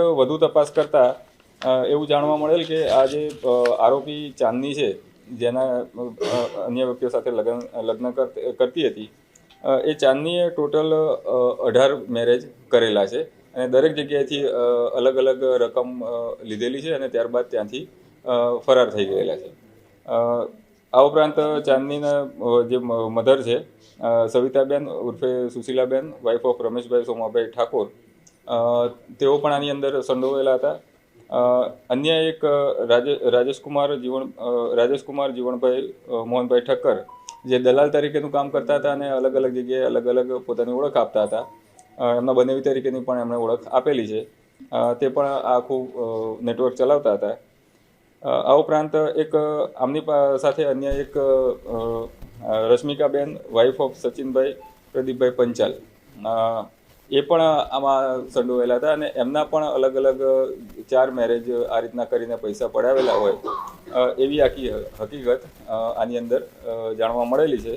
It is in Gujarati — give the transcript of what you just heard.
વધુ તપાસ કરતા એવું જાણવા મળેલ કે આ જે આરોપી ચાંદની છે, જેના અન્ય વ્યક્તિઓ સાથે લગ્ન કરતી હતી, એ ચાંદનીએ ટોટલ 18 મેરેજ કરેલા છે અને દરેક જગ્યાએથી અલગ અલગ રકમ લીધેલી છે અને ત્યારબાદ ત્યાંથી ફરાર થઈ ગયેલા છે. આ ઉપરાંત ચાંદનીના જે મધર છે, સવિતાબેન ઉર્ફે સુશીલાબેન, વાઇફ ઓફ રમેશભાઈ સોમાભાઈ ઠાકોર, તેઓ પણ આની અંદર સંડોવાયેલા હતા. અન્ય એક રાજેશકુમાર જીવણભાઈ મોહનભાઈ ઠક્કર, જે દલાલ તરીકેનું કામ કરતા હતા અને અલગ અલગ જગ્યાએ અલગ અલગ પોતાની ઓળખ આપતા હતા. એમના બનેવી તરીકેની પણ એમણે ઓળખ આપેલી છે. તે પણ આખું નેટવર્ક ચલાવતા હતા. આ ઉપરાંત એક આમની સાથે અન્ય એક રશ્મિકાબેન, વાઇફ ઓફ સચિનભાઈ પ્રદીપભાઈ પંચાલ, એ પણ આમાં સંડોવાયેલા હતા અને એમના પણ અલગ અલગ 4 મેરેજ આ રીતના કરીને પૈસા પડાવેલા હોય એવી આખી હકીકત આની અંદર જાણવા મળેલી છે.